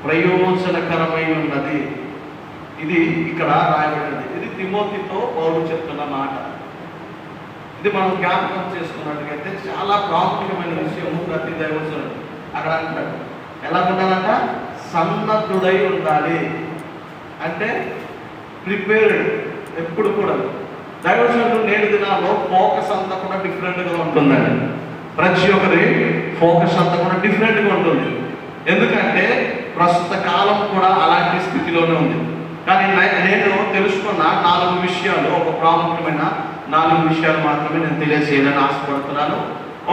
ప్రయోజనకరమై ఉన్నది. ఇది ఇక్కడ రాయబడింది. ఇది తిమోతితో పౌలు చెప్తున్న మాట. ఇది మనం జ్ఞాపకం చేసుకున్నట్టుగైతే చాలా ప్రాముఖ్యమైన విషయము. ప్రతి దైవజనుడు అక్కడ అంటాడు ఎలా ఉండాలంట, సన్నద్ధుడై ఉండాలి. అంటే ప్రిపేర్డ్. ఎప్పుడు కూడా దైవజనుడు నేటి దినాల్లో ఫోకస్ అంతా కూడా డిఫరెంట్గా ఉంటుందండి. ప్రతి ఒక్కరి ఫోకస్ అంతా కూడా డిఫరెంట్గా ఉంటుంది. ఎందుకంటే ప్రస్తుత కాలం కూడా అలాంటి స్థితిలోనే ఉంది. కానీ నేను తెలుసుకున్న 4 విషయాలు, ఒక ప్రాముఖ్యమైన 4 విషయాలు మాత్రమే నేను తెలియజేయాలని ఆశపడుతున్నాను.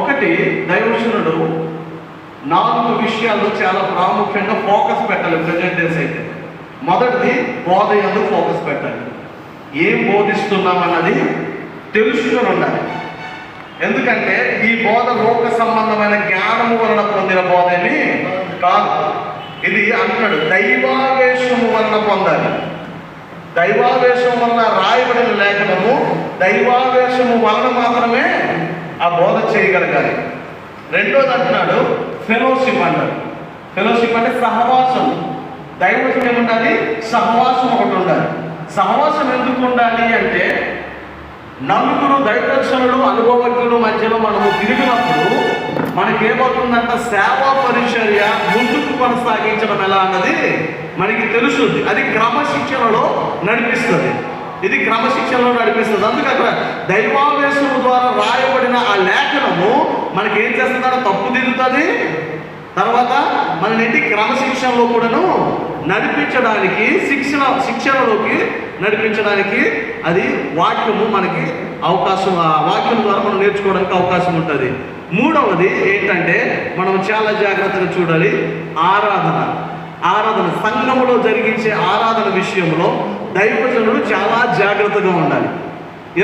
ఒకటి, దైవజనుడు 4 విషయాల్లో చాలా ప్రాముఖ్యంగా ఫోకస్ పెట్టాలి ప్రెజెంట్ డేస్ అయితే. మొదటిది, బోధ యందు ఫోకస్ పెట్టాలి. ఏం బోధిస్తున్నామన్నది తెలుసుకొని ఉండాలి. ఎందుకంటే ఈ బోధ లోక సంబంధమైన జ్ఞానము వలన పొందిన బోధని కాదు. ఇది అంటున్నాడు, దైవావేశము వలన పొందాలి. దైవావేశం వలన రాయబడిన లేఖనము దైవావేశము వలన మాత్రమే ఆ బోధ చేయగలగాలి. రెండోది అంటున్నాడు, ఫెలోషిప్ అంటారు. ఫెలోషిప్ అంటే సహవాసం. దైవజనం ఏముండాలి, సహవాసం ఒకటి ఉండాలి. సహవాసం ఎందుకు ఉండాలి అంటే, నలుగురు దైవజనులు అనుభవజ్ఞుల మధ్యలో మనము తిరిగినప్పుడు మనకేమవుతుందంట, సేవా పరిచర్య ముందుకు కొనసాగించడం ఎలా అన్నది మనకి తెలుస్తుంది. అది క్రమశిక్షణలో నడిపిస్తుంది. ఇది క్రమశిక్షణలో నడిపిస్తుంది. అందుకే అక్కడ దైవావేశము ద్వారా రాయబడిన ఆ లేఖనము మనకి ఏం చేస్తుందంటే తప్పుదిద్దుతుంది. తర్వాత మన నెట్టి క్రమశిక్షణలో కూడాను నడిపించడానికి, శిక్షణలోకి నడిపించడానికి అది వాక్యము మనకి అవకాశం, ఆ వాక్యం ద్వారా మనం నేర్చుకోవడానికి అవకాశం ఉంటుంది. మూడవది ఏంటంటే, మనం చాలా జాగ్రత్తగా చూడాలి, ఆరాధన సంఘములో జరిగించే ఆరాధన విషయంలో దైవజనులు చాలా జాగ్రత్తగా ఉండాలి.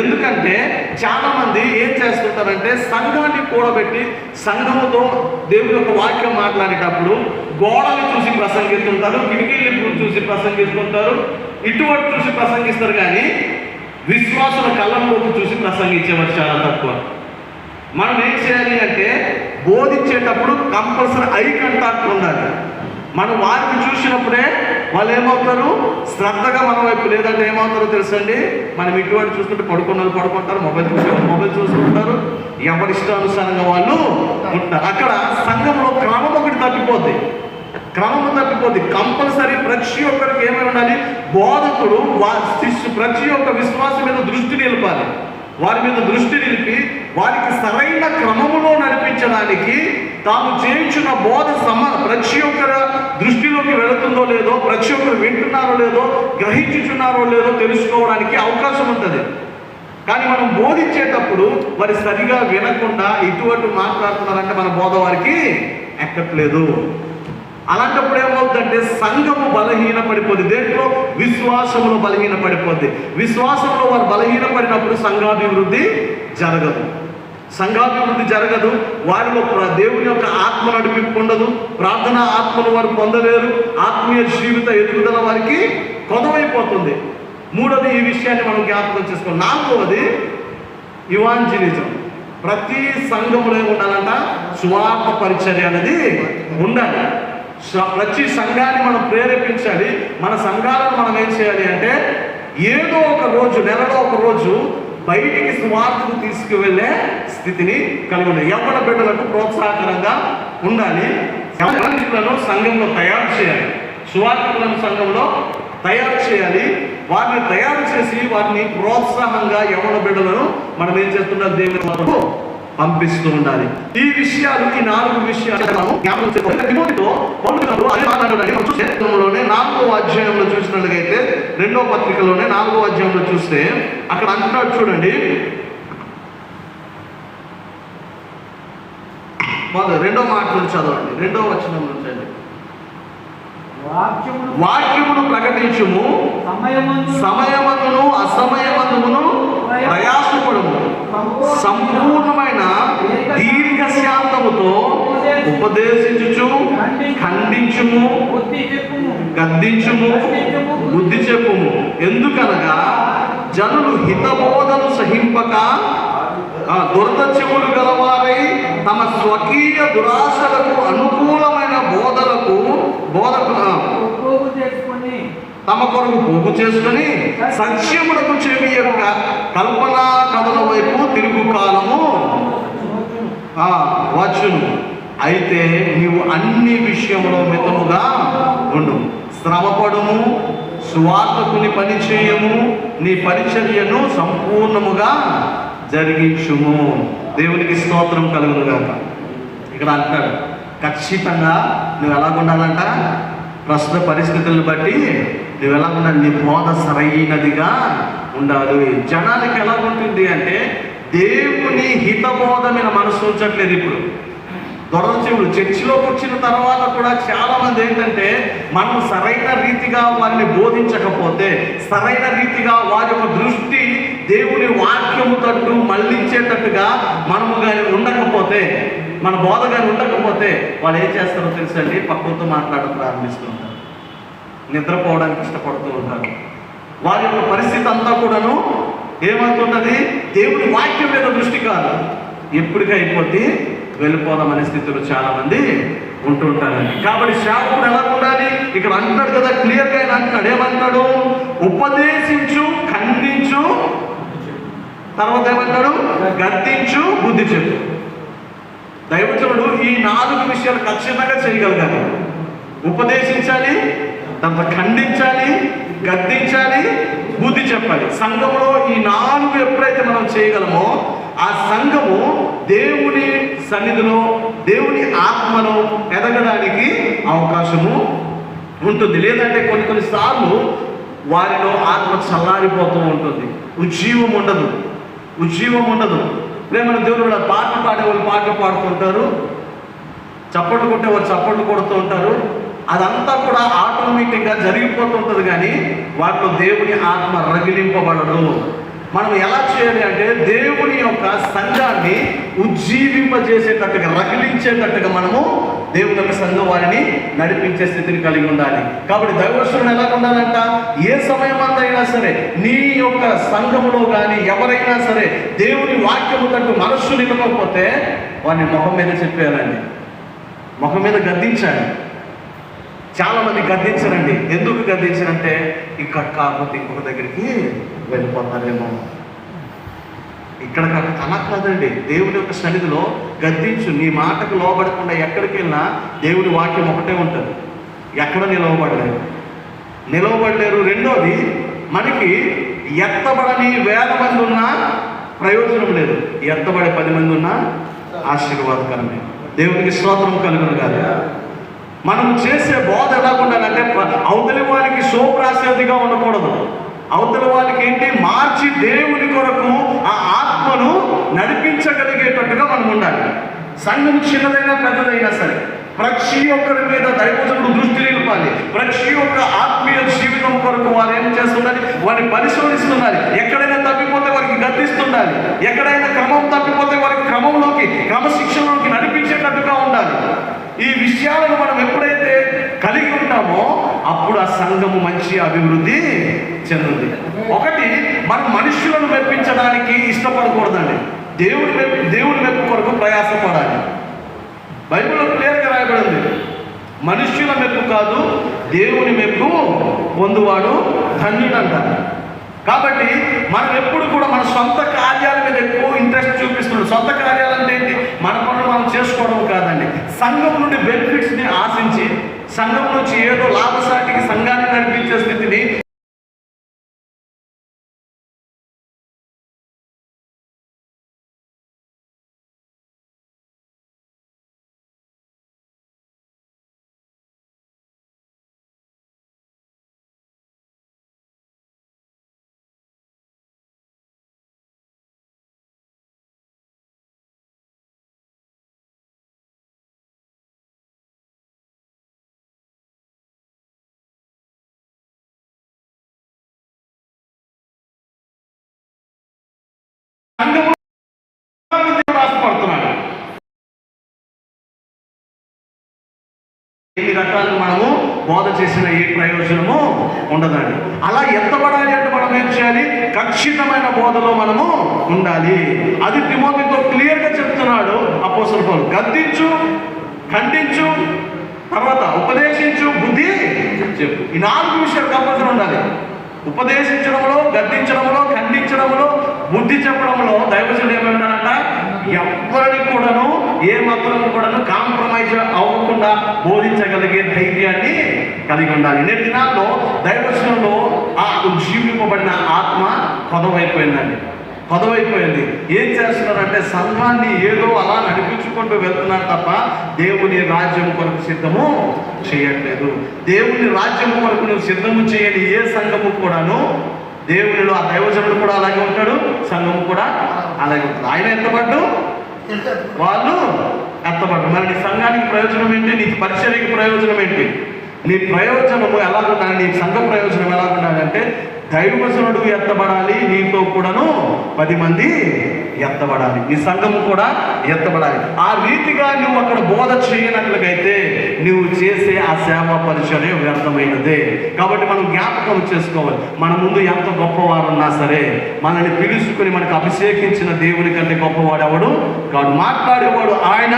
ఎందుకంటే చాలామంది ఏం చేస్తుంటారంటే, సంఘాన్ని కూడబెట్టి సంఘముతో దేవుని యొక్క వాక్యం మాట్లాడేటప్పుడు గోడలు చూసి ప్రసంగిస్తుంటారు, కిటికీలు చూసి ప్రసంగిస్తుంటారు, ఇటువంటి చూసి ప్రసంగిస్తారు. కానీ విశ్వాసుల కళ్ళంలోకి చూసి ప్రసంగించేవారు చాలా తక్కువ. మనం ఏం చేయాలి అంటే, బోధించేటప్పుడు కంపల్సరీ ఐ కాంటాక్ట్ ఉండాలి. మనం వారిని చూసినప్పుడే వాళ్ళు ఏమవుతారు, శ్రద్ధగా మన వైపు. లేదంటే ఏమవుతారో తెలుసండి, మనం ఇటువంటి చూస్తుంటే పడుకుంటారు, మొబైల్ చూస్తుంటారు, ఎవరి ఇష్టానుసారంగా వాళ్ళు ఉంటారు. అక్కడ సంఘంలో క్రమం ఒకటి తప్పిపోద్ది. కంపల్సరీ ప్రతి ఒక్కరికి ఏమై ఉండాలి, బోధకుడు ప్రతి ఒక్క విశ్వాసం మీద దృష్టి నిలపాలి. వారి మీద దృష్టి నిలిపి వారికి సరైన క్రమములో నడిపించడానికి తాము చేయించిన బోధ ప్రతి ఒక్కరి దృష్టిలోకి వెళుతుందో లేదో, ప్రతి ఒక్కరు వింటున్నారో లేదో, గ్రహించుచున్నారో లేదో తెలుసుకోవడానికి అవకాశం ఉంటుంది. కానీ మనం బోధించేటప్పుడు వారి సరిగా వినకుండా ఇటువంటి మాట్లాడుతున్నారంటే మన బోధ వారికి ఎక్కట్లేదు. అలాంటప్పుడు ఏమవుతుందంటే సంఘము బలహీనపడిపోద్ది. దేంట్లో? విశ్వాసంలో బలహీనపడిపోద్ది. విశ్వాసంలో వారు బలహీనపడినప్పుడు సంఘాభివృద్ధి జరగదు. వారిలో దేవుని యొక్క ఆత్మ నడిపింపు ఉండదు. ప్రార్థనా ఆత్మను వారు పొందలేరు. ఆత్మీయ జీవిత ఎదుగుదల వారికి కొదవైపోతుంది. మూడవది, ఈ విషయాన్ని మనం జ్ఞాపకం చేసుకోవాలి. నాలుగవది, ఇవాంజలిజం. ప్రతి సంఘములో ఉండాలంట, సువార్త పరిచర్య అనేది ఉండాలి. ప్రతి సంఘాన్ని మనం ప్రేరేపించాలి. మన సంఘాలను మనం ఏం చేయాలి అంటే, ఏదో ఒక రోజు, నెలలో ఒక రోజు బయటికి సువార్తను తీసుకువెళ్ళే స్థితిని కలిగి ఉండాలి. యవ్వన బిడ్డలకు ప్రోత్సాహకరంగా ఉండాలి. సంఘంలో తయారు చేయాలి. సువార్తలను సంఘంలో తయారు చేయాలి. వారిని తయారు చేసి వారిని ప్రోత్సాహంగా యవ్వన బిడ్డలను మనం ఏం చేస్తున్నాం, దేవుని వద్దకు పంపిస్తూ ఉండాలి. ఈ విషయాలు, ఈ 4 విషయాలు లోనే 4వ అధ్యాయంలో చూసినట్లయితే, 2వ పత్రికలోనే 4వ అధ్యాయంలో చూస్తే అక్కడ అంటున్నాడు చూడండి, 2వ మాట నుంచి చదవండి, 2వ వచనం నుంచి అండి. వాక్యమును ప్రకటించుము, సమయమందును అసమయమందును ప్రయాసపడము, సంపూర్ణమైన దీర్ఘశాంతముతో ఉపదేశించుచు, ఖండించుము, గద్దించుము, బుద్ధి చెప్పుము. ఎందుకనగా జనులు హితబోధను సహింపక దురద చెవులు గలవారై తమ స్వకీయ దురాశలకు అనుకూలమైన తమ కొరకు పోగు చేసుకుని సత్యములకు చెవి యొక్క కల్పనా కథల వైపు తిరుగు కాలము వచ్చును. అయితే నీవు అన్ని విషయంలో మితముగా ఉండు, శ్రమపడుము, సువార్తకుని పని చేయము, నీ పరిచర్యను సంపూర్ణముగా జరిగించుము. దేవునికి స్తోత్రం కలుగునుగాక. ఇక్కడ అంటాడు ఖచ్చితంగా నువ్వు ఎలాగుండాలంట, ప్రస్తుత పరిస్థితులను బట్టి నువ్వు ఎలా ఉండాలి, నీ బోధ సరైనదిగా ఉండాలి. జనానికి ఎలాగుంటుంది అంటే దేవుని హితబోధ మీద మనసు ఉంచట్లేదు. ఇప్పుడు దొరచవులు చర్చిలోకి వచ్చిన తర్వాత కూడా చాలా మంది ఏంటంటే మనం సరైన రీతిగా వారిని బోధించకపోతే, సరైన రీతిగా వారి యొక్క దృష్టి దేవుని వాక్యము తట్టు మళ్ళించేటట్టుగా మనము కానీ ఉండకపోతే, మన బోధ కానీ ఉండకపోతే వాళ్ళు ఏం చేస్తారో తెలుసండి, పక్కతో మాట్లాడడం ప్రారంభిస్తూ ఉంటారు, నిద్రపోవడానికి ఇష్టపడుతూ ఉంటారు. వారి యొక్క పరిస్థితి అంతా కూడాను ఏమవుతుంటుంది, దేవుని వాక్యం మీద దృష్టి కాదు, ఎప్పటికైపోతే వెళ్ళిపోదామనే స్థితిలో చాలా మంది ఉంటుంటారండి. కాబట్టి సేవకుడు ఎలా ఉండాలి, ఇక్కడ అంటాడు కదా క్లియర్గా ఆయన అంటున్నాడు. ఏమంటాడు, ఉపదేశించు, ఖండించు, తర్వాత ఏమంటాడు, గద్దించు, బుద్ధి చెప్పు. దైవజనుడు ఈ 4 విషయాలు ఖచ్చితంగా చేయగలగాలి. ఉపదేశించాలి, తర్వాత ఖండించాలి, గద్దించాలి, బుద్ధి చెప్పాలి. సంఘంలో ఈ 4 ఎప్పుడైతే మనం చేయగలమో ఆ సంఘము దేవుని సన్నిధిలో దేవుని ఆత్మను ఎదగడానికి అవకాశము ఉంటుంది. లేదంటే కొన్ని సార్లు వారిలో ఆత్మ చల్లారిపోతూ ఉంటుంది, ఉజ్జీవం ఉండదు. ప్రేమ దేవుడు పాటలు పాడేవాళ్ళు పాటలు పాడుతుంటారు, చప్పట్లు కొట్టేవాళ్ళు చప్పట్లు కొడుతూ ఉంటారు. అదంతా కూడా ఆటోమేటిక్గా జరిగిపోతుంటుంది, కానీ వాటిలో దేవుని ఆత్మ రగిలింపబడదు. మనం ఎలా చేయాలి అంటే దేవుని యొక్క సంఘాన్ని ఉజ్జీవింపజేసేటట్టుగా, రగిలించేటట్టుగా మనము దేవుని యొక్క సంఘం వారిని నడిపించే స్థితిని కలిగి ఉండాలి. కాబట్టి దైవస్తుడు ఎలా ఉండాలంట, ఏ సమయమందైనా సరే నీ యొక్క సంఘములో కానీ ఎవరైనా సరే దేవుని వాక్యము తట్టు మనస్సు నిలవకపోతే వారిని ముఖం మీద చెప్పేయాలండి, ముఖం మీద గద్దించాలి. చాలా మంది గద్దించరండి. ఎందుకు గద్దించరంటే ఇక్కడ కాకపోతే ఇంకొక దగ్గరికి వెళ్ళిపోతారేమో. ఇక్కడ అలా కాదండి, దేవుని యొక్క సన్నిధిలో గద్దించు. నీ మాటకు లోబడకుండా ఎక్కడికి వెళ్ళినా దేవుని వాక్యం ఒకటే ఉంటుంది, ఎక్కడ నిలవబడలేరు. రెండోది, మనకి ఎత్తబడని 1000 మంది ఉన్నా ప్రయోజనం లేదు, ఎత్తబడే 10 మంది ఉన్నా ఆశీర్వాదకరమే. దేవునికి స్తోత్రం కలుగును కాదు. మనం చేసే బోధ ఎలా ఉండాలంటే అవతలి వారికి శోభరాసేదిగా ఉండకూడదు. అవతలి వాళ్ళకి ఏంటి, మార్చి దేవుని కొరకు ఆ ఆత్మను నడిపించగలిగేటట్టుగా మనం ఉండాలి. సంఘం చిన్నదైనా పెద్దదైనా సరే ప్రతి ఒక్కరి మీద దైవజనుడు దృష్టి నిలపాలి. ప్రతి ఒక్క ఆత్మీయ జీవితం కొరకు వారు ఏం చేస్తుండాలి, వారిని పరిశోధిస్తుండాలి. ఎక్కడైనా తప్పిపోతే వారికి గద్దిస్తుండాలి, ఎక్కడైనా క్రమం తప్పిపోతే వారికి క్రమశిక్షణలోకి నడిపించేటట్టుగా ఉండాలి. ఈ విషయాలను మనం ఎప్పుడైతే కలిగి ఉంటామో అప్పుడు ఆ సంఘము మంచి అభివృద్ధి చెందుతుంది. ఒకటి, మనం మనుషులను మెప్పించడానికి ఇష్టపడకూడదండి, దేవుని మెప్పు కొరకు ప్రయాసపడాలి. బైబిల్లో క్లియర్గా రాయబడింది, మనుష్యుల మెప్పు కాదు దేవుని మెప్పు పొందువాడు ధన్యుడంట. కాబట్టి మనం ఎప్పుడు కూడా మన సొంత కార్యాల మీద ఎక్కువ ఇంట్రెస్ట్ చూపిస్తున్నాడు. సొంత కార్యాలంటే ఏంటి, మన పనులు మనం చేసుకోవడం కాదండి. సంఘం నుండి బెనిఫిట్స్ని ఆశించి, సంఘం నుంచి ఏదో లాభసాటికి సంఘాన్ని నడిపించే స్థితిని రాసిపడుతున్నాడు. ఎన్ని రకాలు మనము బోధ చేసిన ఏ ప్రయోజనము ఉండదండి. అలా ఎత్తబడాలి అంటే మనం ఏం చేయాలి, ఖచ్చితమైన బోధలో మనము ఉండాలి. అది తిమోతితో క్లియర్గా చెప్తున్నాడు అపోస్తలుడు పౌలు. గద్దించు, ఖండించు, తర్వాత ఉపదేశించు, బుద్ధి చెప్పు. ఈ 4 విషయాలు కంపల్సరీ ఉండాలి. ఉపదేశించడంలో, గద్దించడంలో, ఖండించడంలో, బుద్ధి చెప్పడంలో దైవజనుడు ఏమంటారంట, ఎవరిని కూడాను ఏ మాత్రం కూడాను కాంప్రమైజ్ అవ్వకుండా బోధించగలిగే ధైర్యాన్ని కలిగి ఉండాలి. నేటి దినాల్లో దైవజనులో ఆ జీవింపబడిన ఆత్మ కొదవైపోయిందండి. ఏం చేస్తున్నారంటే సంఘాన్ని ఏదో అలా నడిపించుకుంటూ వెళ్తున్నారు తప్ప దేవుని రాజ్యం కొరకు సిద్ధము చేయట్లేదు. దేవుని రాజ్యం కొరకు నువ్వు సిద్ధము చేయని ఏ సంఘము కూడాను, దేవునిలో ఆ దైవజనుడు కూడా అలాగే ఉంటాడు, సంఘము కూడా అలాగే ఉంటుంది. ఆయన ఎత్తబడ్డు, వాళ్ళు ఎత్తబడ్డు. మరి నీ సంఘానికి ప్రయోజనం ఏంటి? నీ పరిచర్యకి ప్రయోజనం ఏంటి? నీ ప్రయోజనము ఎలాగుండాలి? నీ సంఘ ప్రయోజనం ఎలాగుండాలంటే దైవజనుడు ఎత్తబడాలి, నీతో కూడాను 10 మంది ఎత్తబడాలి, నీ సంఘము కూడా ఎత్తబడాలి. ఆ రీతిగా నువ్వు అక్కడ బోధ చేయనట్లయితే నువ్వు చేసే ఆ సేవా పరిచర్య వ్యర్థమైనదే. కాబట్టి మనం జ్ఞాపకం చేసుకోవాలి, మన ముందు ఎంత గొప్పవారున్నా సరే మనల్ని పిలుచుకుని మనకు అభిషేకించిన దేవుని కంటే గొప్పవాడు ఎవడు కాడు. మాట్లాడేవాడు ఆయన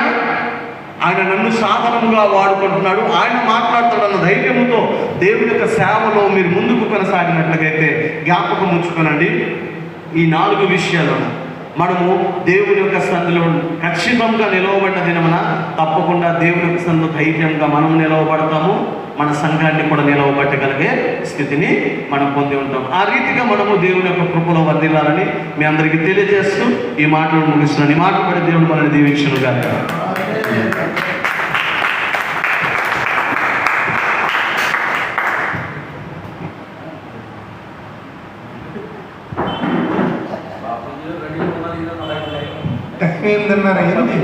నన్ను సాధనముగా వాడుకుంటున్నాడు, ఆయన మాట్లాడుతాడన్న ధైర్యముతో దేవుని యొక్క సేవలో మీరు ముందుకు కొనసాగినట్లయితే జ్ఞాపకం ఉంచుకోనండి, ఈ 4 విషయాలను మనము దేవుని యొక్క సన్నిధిలో ఖచ్చితంగా నిలవబడ్డ దినమున తప్పకుండా దేవుని యొక్క సన్నిధిలో ధైర్యంగా మనం నిలవబడతాము, మన సంఘాన్ని కూడా నిలవబట్టగలిగే స్థితిని మనం పొంది ఉంటాం. ఆ రీతిగా మనము దేవుని యొక్క కృపలో వర్ధిల్లాలని మీ అందరికీ తెలియజేస్తూ ఈ మాటలు ముగిస్తున్నాను. ఈ మాటలు పడి దేవుడు మనల్ని దీవించునుగా. ఏందన్నారా ఏంది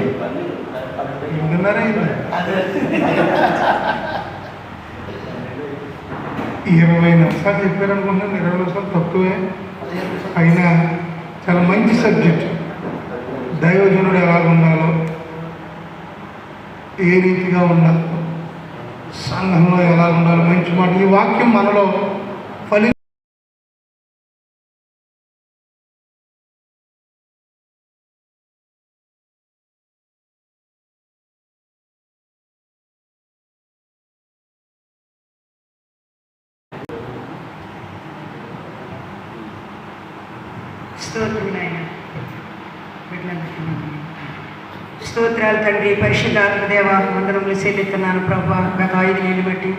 20 నిమిషాలు చెప్పారనుకుంటున్నాను. 20 నిమిషాలు తక్కువే అయినా చాలా మంచి సబ్జెక్ట్. దైవజనుడు ఎలా ఉండాలో, ఏ రీతిగా ఉండాలో, సంఘంలో ఎలా ఉండాలో మంచి మాట. ఈ వాక్యం మనలో ఫలి స్తోత్రాలు తండ్రి. పరిశుద్ధాత్మ దేవ వందనములు చెల్లిస్తున్నాను ప్రభా. గత 5 నెలలు బట్టి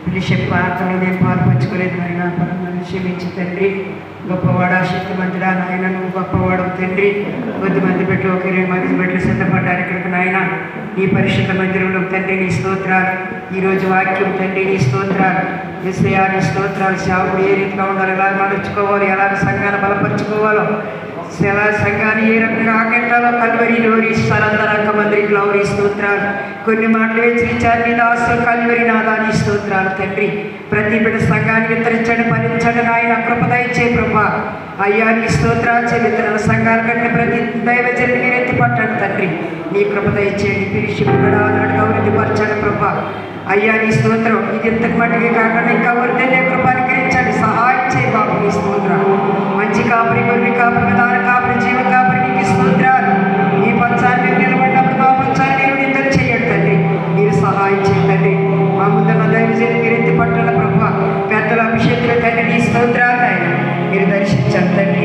పిలిచే ప్రార్థనలు నేను పాల్పంచుకోలేదు, మరి నా పరమను క్షమించి తండ్రి. గొప్పవాడా, శక్తిమంతుడా నాయన, నువ్వు గొప్పవాడు తండ్రి. 10 మంది పెట్టి 20 మంది పెట్టి సిద్ధపడ్డారు ఇక్కడికి నాయన. నీ పరిశుద్ధ మందిరంలో తండ్రి నీ స్తోత్రాలు. ఈరోజు వాక్యం తండ్రి నీ స్తోత్రాలు. యేసయ్యా నీ స్తోత్రాలు. సేవకుడు ఏ రీతిగా ఉండాలి, ఎలా నడుచుకోవాలి, ఎలాగ సంఘాన్ని బలపరుచుకోవాలో, సంఘాన్ని ఏ రకంగా ఆకెట్టాలో కల్వరి లోరి స్థలందరక మంది గ్లౌరీ స్తోత్రాలు. కొన్ని మాటలు హెచ్చరించారు నీ దాసు కల్వరి నాదాని స్తోత్రాలు తండ్రి. ప్రతి బిడ్డ సంఘాన్ని విస్తరించండి, ఫలించండి నాయన, కృప దయచే ప్రభా. అయ్యా నీ స్తోత్రాలు చెల్లిస్తున్న సంఘాల కంటే ప్రతి దైవజనుని మీరు ఎత్తి పట్టండి తండ్రి. నీ కృప దయచేయండి, పిలిచి నాడుగా అభివృద్ధిపరచండి ప్రభా. అయ్యా నీ స్తోత్రం ఇది ఇంతకు మట్టుకే కాకుండా ఇంకా వృద్ధి కృప అనుగ్రహించండి, సహాయం చేయి బాబు. నీ స్తోత్రం మంచి కాపరి, గొర్రె కాపరి, విధాన కాపరి, జీవ కాపరి నీకు స్తోత్రాలు. నీ పంచాన్ని నిలబడినప్పుడు మా పంచాన్ని మీరు నిందలు చేయండి తండ్రి. మీరు సహాయం చేయండి. మా ముందున్న దైవజనులు మీరు ఎత్తి పట్టణ ప్రభు, పెద్దల అభిషేకుల తండ్రి నీ స్తోత్రాలు ఆయన మీరు దర్శించండి తండ్రి.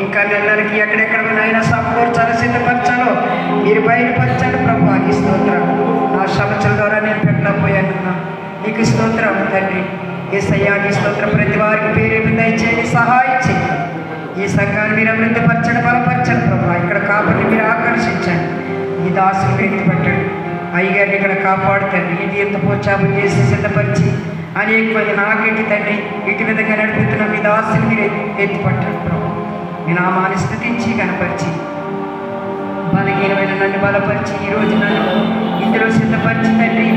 ఇంకా నెలలకి ఎక్కడెక్కడ అయినా సమకూర్చాలో సిద్ధపరచాలో మీరు బయలుపరచండి ప్రభు. నీ స్తోత్రం. నా సమస్యల ద్వారా నేను పెట్టలేకపోయాను, నీకు స్తోత్రం తండ్రి. యేసయ్యా నీ స్తోత్రం. ప్రతి వారికి పేరు దయచేయండి, సహాయం చేయండి. ఈ సంఘాన్ని మీరు అభివృద్ధిపరచండి, బలపరచండి ప్రభు. ఇక్కడ కాపాడి మీరు ఆకర్షించండి. ఈ దాసులు ఎత్తిపట్టండి. అయ్యగారిని ఇక్కడ కాపాడుతండి. ఇది ఎంత ప్రోత్సాహం చేసి సిద్ధపరిచి అనేక మంది నాకెట్టి తండ్రి ఇటు విధంగా నడుపుతున్న మీ దాసుని మీరు ఎత్తిపట్టండి ప్రభు. మీ నామాన్ని స్థుతించి కనపరిచి బలహీనమైన నన్ను బలపరిచి ఈరోజు నన్ను ఇందులో సిద్ధపరిచి తండ్రి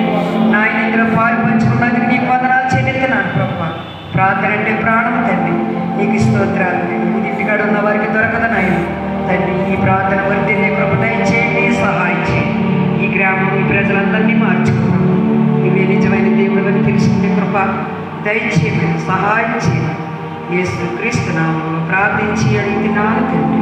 నాయన ఇందులో పాలు పంచుకున్నందుకు నీకు వందనాలు చెల్లిస్తున్నాను ప్రభు. ప్రార్థన అంటే ప్రాణం తండ్రి, నీకు స్తోత్రాలు. ఇంటికాడ ఉన్న వారికి దొరకదు నాయన తండ్రి. ఈ ప్రార్థన వర్తిని కృప దయచేయండి, సహాయం చేయండి. ఈ గ్రామం ఈ ప్రజలందరినీ మార్చుకున్నాం. ఇవే నిజమైన దేవుళ్ళని తెలుసుకునే కృప దయచేయండి, సహాయం చేయండి. యేసు క్రీస్తు నామములో ప్రార్థించి అడుగుతున్నాను తండ్రి.